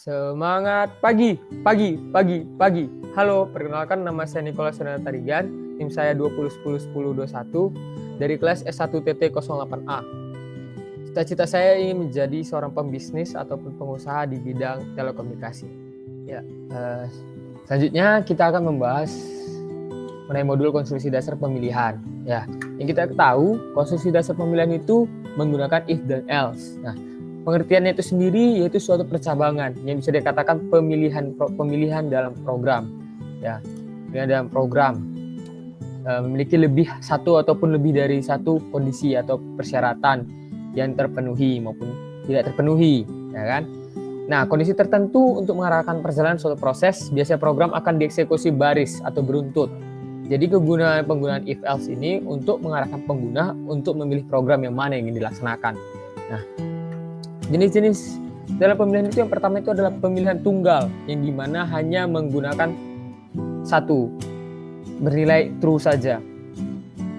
Semangat pagi, pagi, pagi, pagi. Halo, perkenalkan nama saya Nicholas Tarigan, tim saya 2010101021 dari kelas S1 TT08A. Cita-cita saya ingin menjadi seorang pembisnis ataupun pengusaha di bidang telekomunikasi. Ya, selanjutnya kita akan membahas mengenai modul konstruksi dasar pemilihan. Ya, yang kita tahu konstruksi dasar pemilihan itu menggunakan if dan else. Nah, pengertiannya itu sendiri yaitu suatu percabangan yang bisa dikatakan pemilihan dalam program. Ya, dalam program memiliki satu ataupun lebih dari satu kondisi atau persyaratan yang terpenuhi maupun tidak terpenuhi, ya kan? Nah, kondisi tertentu untuk mengarahkan perjalanan suatu proses, biasanya program akan dieksekusi baris atau beruntut. Jadi penggunaan if else ini untuk mengarahkan pengguna untuk memilih program yang mana yang ingin dilaksanakan. Nah, jenis-jenis dalam pemilihan itu yang pertama itu adalah pemilihan tunggal yang dimana hanya menggunakan satu bernilai true saja.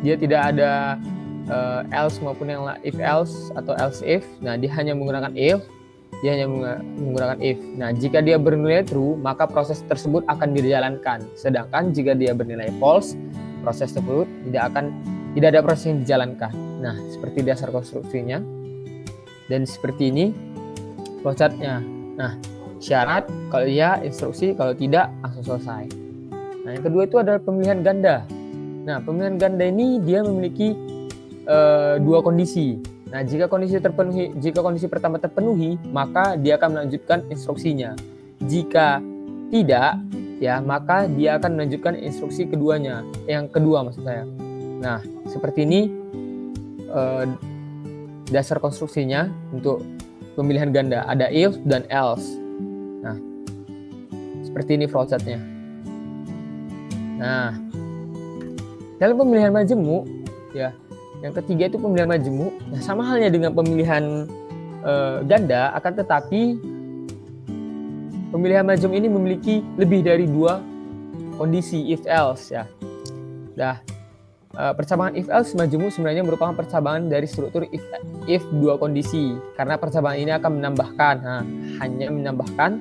Dia tidak ada else maupun yang if else atau else if. Nah, dia hanya menggunakan if. Dia hanya menggunakan if. Nah, jika dia bernilai true, maka proses tersebut akan dijalankan. Sedangkan jika dia bernilai false, proses tersebut tidak ada proses yang dijalankan. Nah, seperti dasar konstruksinya. Dan seperti ini flowchartnya. Nah, syarat kalau iya, instruksi kalau tidak langsung selesai. Nah, yang kedua itu adalah pemilihan ganda. Nah, pemilihan ganda ini dia memiliki dua kondisi. Nah, jika kondisi pertama terpenuhi, maka dia akan melanjutkan instruksinya. Jika tidak, ya maka dia akan melanjutkan instruksi keduanya. Yang kedua maksud saya. Nah, seperti ini dasar konstruksinya untuk pemilihan ganda. Ada if dan else. Nah, seperti ini flowchartnya. Nah, dalam pemilihan majemuk, ya. Yang ketiga itu pemilihan majemuk. Nah, sama halnya dengan pemilihan ganda, akan tetapi pemilihan majemuk ini memiliki lebih dari dua kondisi if else, ya. Percabangan if else majemuk sebenarnya merupakan percabangan dari struktur if dua kondisi, karena percabangan ini akan hanya menambahkan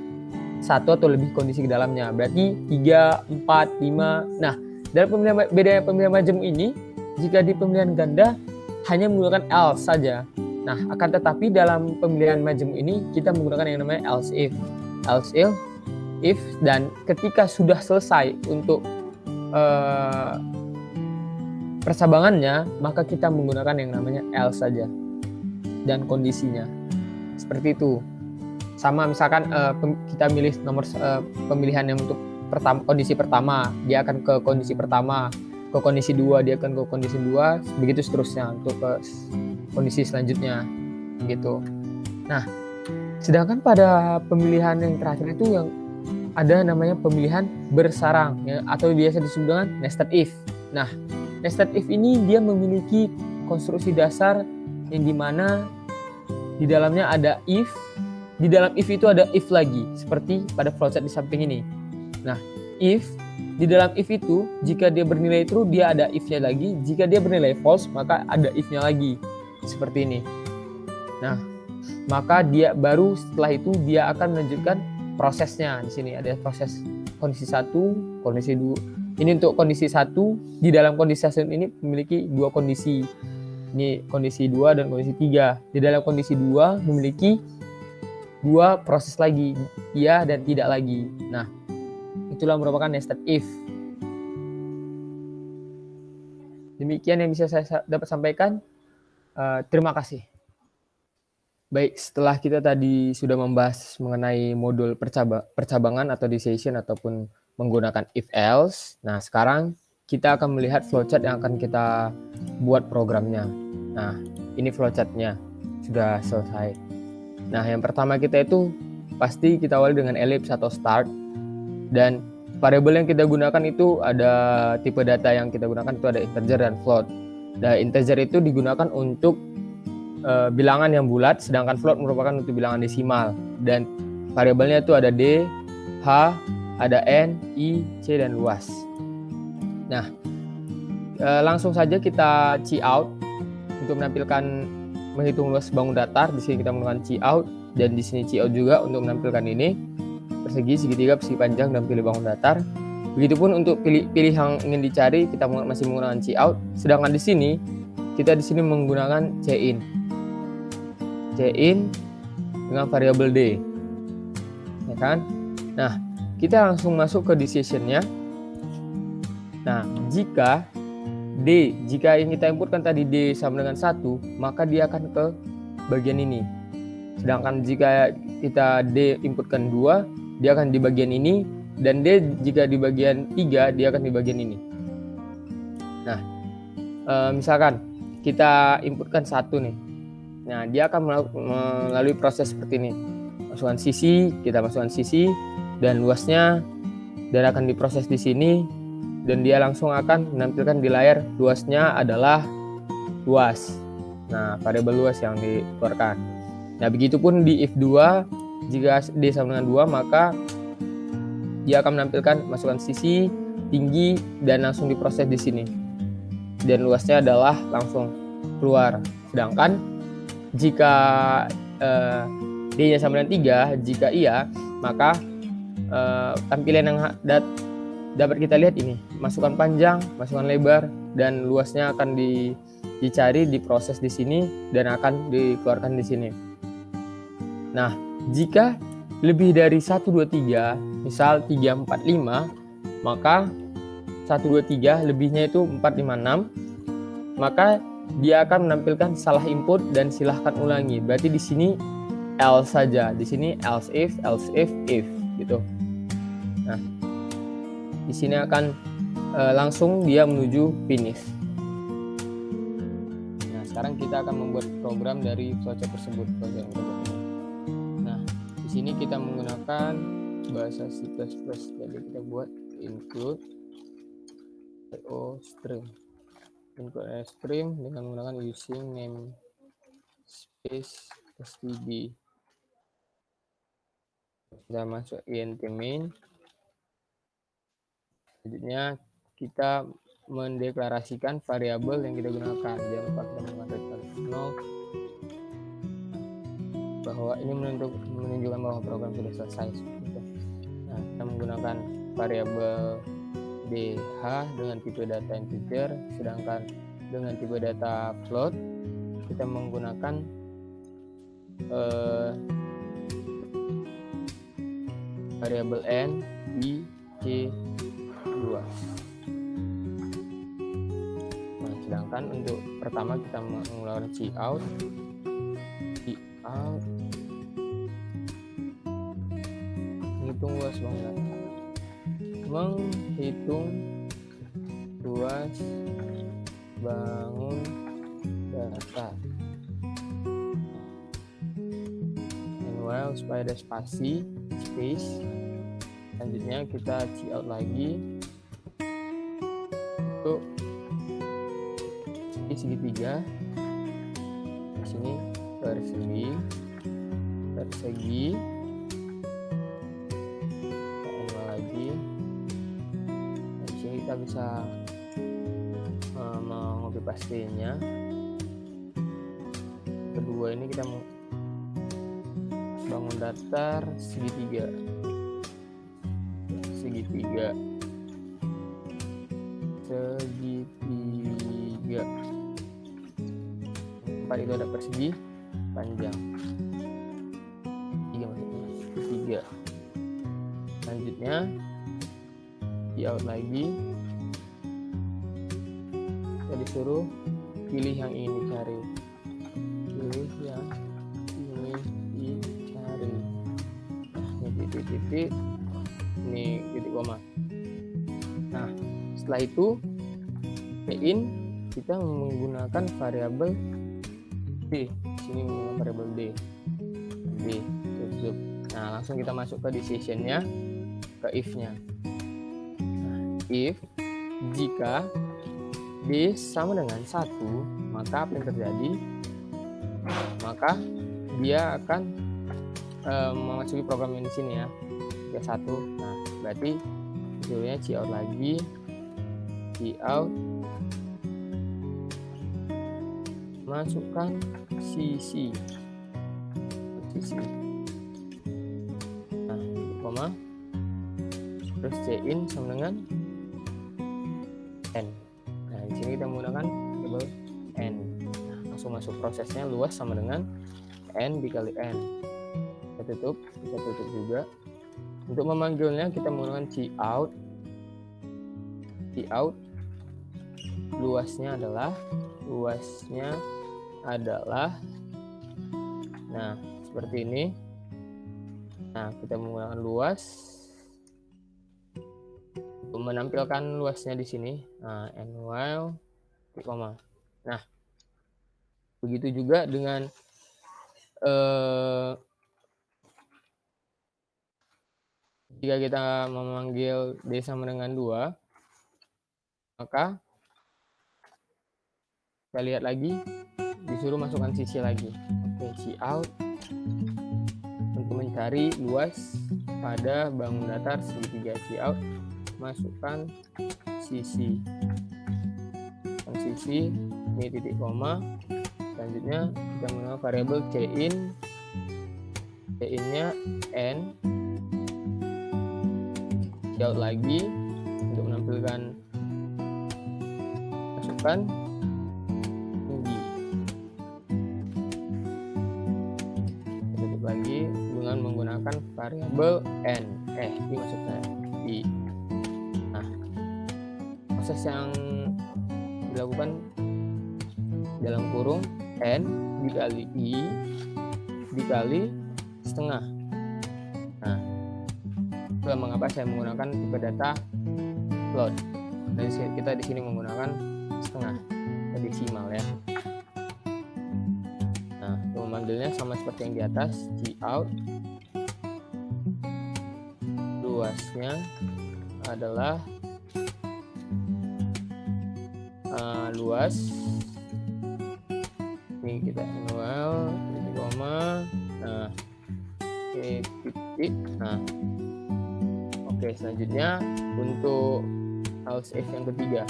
satu atau lebih kondisi ke dalamnya. Berarti 3, 4, 5. Nah, dalam bedanya pemilihan majemuk ini, jika di pemilihan ganda hanya menggunakan else saja. Nah, akan tetapi dalam pemilihan majemuk ini kita menggunakan yang namanya else if. Else if dan ketika sudah selesai untuk percabangannya, maka kita menggunakan yang namanya else saja dan kondisinya. Seperti itu. Sama misalkan kita milih pemilihan yang untuk kondisi pertama, dia akan ke kondisi pertama. Ke kondisi 2 dia akan ke kondisi 2, begitu seterusnya untuk ke kondisi selanjutnya gitu. Nah, sedangkan pada pemilihan yang terakhir itu yang ada namanya pemilihan bersarang ya, atau biasa disebut dengan nested if. Nah, nested if ini dia memiliki konstruksi dasar yang dimana di dalamnya ada if, di dalam if itu ada if lagi, seperti pada flowchart di samping ini. Nah, if di dalam if itu, jika dia bernilai true, dia ada if-nya lagi. Jika dia bernilai false, maka ada if-nya lagi. Seperti ini. Nah, maka dia baru setelah itu dia akan melanjutkan prosesnya. Di sini ada proses kondisi 1, kondisi 2. Ini untuk kondisi 1, di dalam kondisi 1 ini memiliki dua kondisi. Ini kondisi 2 dan kondisi 3. Di dalam kondisi 2 memiliki dua proses lagi, iya dan tidak lagi. Nah, itulah merupakan nested if. Demikian yang bisa saya dapat sampaikan. Terima kasih. Baik, setelah kita tadi sudah membahas mengenai modul percabangan atau decision ataupun menggunakan if else. Nah, sekarang kita akan melihat flowchart yang akan kita buat programnya. Nah, ini flowchartnya sudah selesai. Nah, yang pertama kita itu pasti kita awali dengan ellipse atau start. Dan variabel yang kita gunakan itu ada tipe data yang kita gunakan itu ada integer dan float. Nah, integer itu digunakan untuk bilangan yang bulat, sedangkan float merupakan untuk bilangan desimal. Dan variabelnya itu ada D, H, ada N, I, C, dan luas. Nah, langsung saja kita cout untuk menampilkan menghitung luas bangun datar. Di sini kita menggunakan cout dan di sini cout juga untuk menampilkan ini persegi, segitiga, persegi panjang, dan pilih bangun datar. Begitupun untuk pilih yang ingin dicari kita masih menggunakan cout. Sedangkan di sini kita menggunakan cin dengan variabel d, ya kan? Nah, kita langsung masuk ke decision-nya. Nah, jika yang kita inputkan tadi D sama dengan 1, maka dia akan ke bagian ini. Sedangkan jika kita D inputkan 2, dia akan di bagian ini, dan D jika di bagian 3, dia akan di bagian ini. Nah, misalkan kita inputkan 1 nih. Nah, dia akan melalui proses seperti ini. Kita masukkan sisi dan luasnya, dan akan diproses di sini, dan dia langsung akan menampilkan di layar luasnya adalah luas. Nah, variabel luas yang dikeluarkan. Nah, begitupun di if 2, jika D sama dengan 2, maka dia akan menampilkan masukkan sisi, tinggi, dan langsung diproses di sini. Dan luasnya adalah langsung keluar. Sedangkan jika D-nya sama dengan 3, jika iya, maka tampilan yang dapat kita lihat ini, masukan panjang, masukan lebar, dan luasnya akan dicari, diproses di sini, dan akan dikeluarkan di sini. Nah, jika lebih dari 1, 2, 3, misal 3, 4, 5, maka 1, 2, 3, lebihnya itu 4, 5, 6, maka dia akan menampilkan salah input dan silahkan ulangi. Berarti di sini else saja, di sini else if, if, gitu. Nah, di sini akan langsung dia menuju finish. Nah, sekarang kita akan membuat program dari flowchart tersebut. Nah, di sini kita menggunakan bahasa C++. Jadi kita buat include string. Include string dengan menggunakan using namespace std. Kita masuk int main. Selanjutnya kita mendeklarasikan variabel yang kita gunakan. Jangan lupa kita menggunakan null, bahwa ini menunjukkan bahwa program sudah selesai. Nah, kita menggunakan variabel dh dengan tipe data integer, sedangkan dengan tipe data float kita menggunakan variabel n i c 2. Nah, sedangkan untuk pertama kita menggunakan cout menghitung luas bangunan, menghitung luas bangun data, and while supaya ada space. Selanjutnya kita cout lagi untuk segitiga. Di sini persegi lagi. Nah, di sini kita bisa mengcopy paste-nya. Kedua ini kita mau bangun datar segitiga. 4 itu ada persegi panjang. 3 maksudnya. 3. Selanjutnya cout lagi. Kita disuruh pilih yang ingin dicari. Nah, ini titik, ini titik koma. Nah, setelah itu main kita menggunakan variabel D. Sini menggunakan variabel D tutup. Nah, langsung kita masuk ke decision-nya, ke if-nya. Nah, if jika D sama dengan 1, maka apa yang terjadi? Maka dia akan memasuki program yang di sini ya. 1. Nah, berarti hasilnya cout lagi. Cout masukkan sisi koma, terus c-in sama dengan n. Nah, di sini kita menggunakan variabel n. Nah, langsung masuk prosesnya, luas sama dengan n dikali n. Kita tutup juga. Untuk memanggilnya kita menggunakan cout. Luasnya adalah nah, seperti ini. Nah, kita menggunakan luas untuk menampilkan luasnya di sini. Nah, n while koma. Nah, begitu juga dengan jika kita memanggil D sama dengan 2, maka kita lihat lagi, disuruh masukkan sisi lagi. Oke, cout untuk mencari luas pada bangun datar segitiga. Cout masukkan sisi. Ini titik koma. Selanjutnya kita menggunakan variabel c-in-nya n. Cout lagi untuk menampilkan masukkan tinggi. Tutup lagi dengan menggunakan variabel n. Ini maksudnya i. Nah, proses yang dilakukan dalam kurung n dikali i dikali setengah. Nah, itulah mengapa saya menggunakan tipe data float. Dan kita di sini menggunakan setengah desimal ya. Nah, untuk memanggilnya sama seperti yang di atas, cout luasnya adalah luas. Ini kita annual titik koma. Nah, titik. Nah, oke, selanjutnya untuk else if yang ketiga.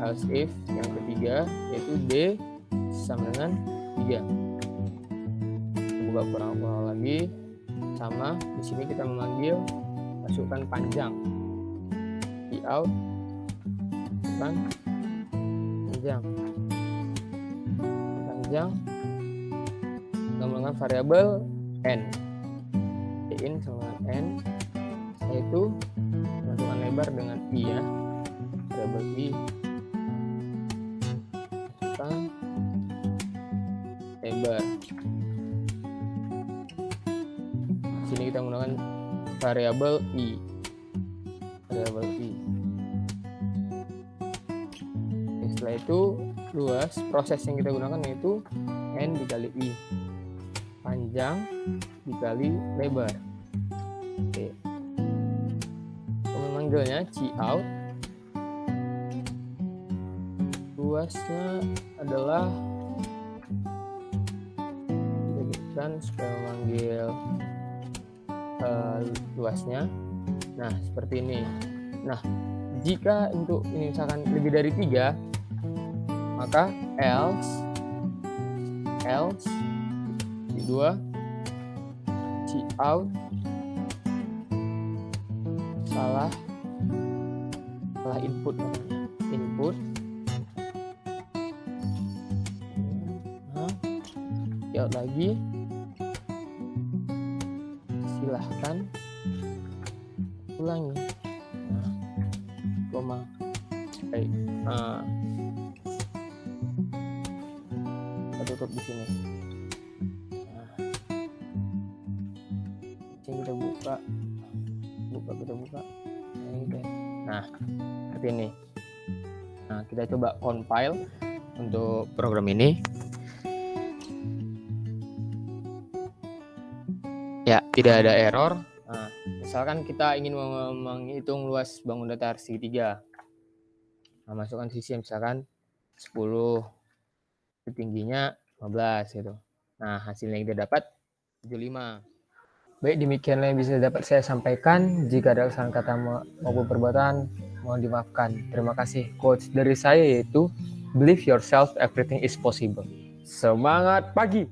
Else if yang ketiga yaitu D sama dengan 3. Buka kurang-kurang lagi. Sama, di sini kita memanggil masukkan panjang. Cout kan panjang menggunakan variabel n. In sama n, yaitu masukkan lebar dengan i ya, variabel i, masukkan lebar. Sini kita menggunakan variabel i. Setelah itu luas, proses yang kita gunakan yaitu n dikali i, panjang dikali lebar. Oke. Memanggilnya cout, luasnya adalah, dan supaya memanggil luasnya. Nah, seperti ini. Nah, jika untuk ini misalkan lebih dari 3, maka else 2 cout salah input cout lagi, silahkan ulangi. Koma. Baik. Kita tutup di sini. Kita buka. Nah, seperti ini. Nah, kita coba compile untuk program ini. Ya, tidak ada error. Nah, misalkan kita ingin menghitung luas bangun datar segitiga. Nah, masukkan sisi misalkan 10, tingginya 15 gitu. Nah, hasilnya yang kita dapat 75. Baik, demikianlah yang bisa dapat saya sampaikan. Jika ada kesalahan kata maupun perbuatan, mohon dimaafkan. Terima kasih. Quotes dari saya yaitu, believe yourself, everything is possible. Semangat pagi.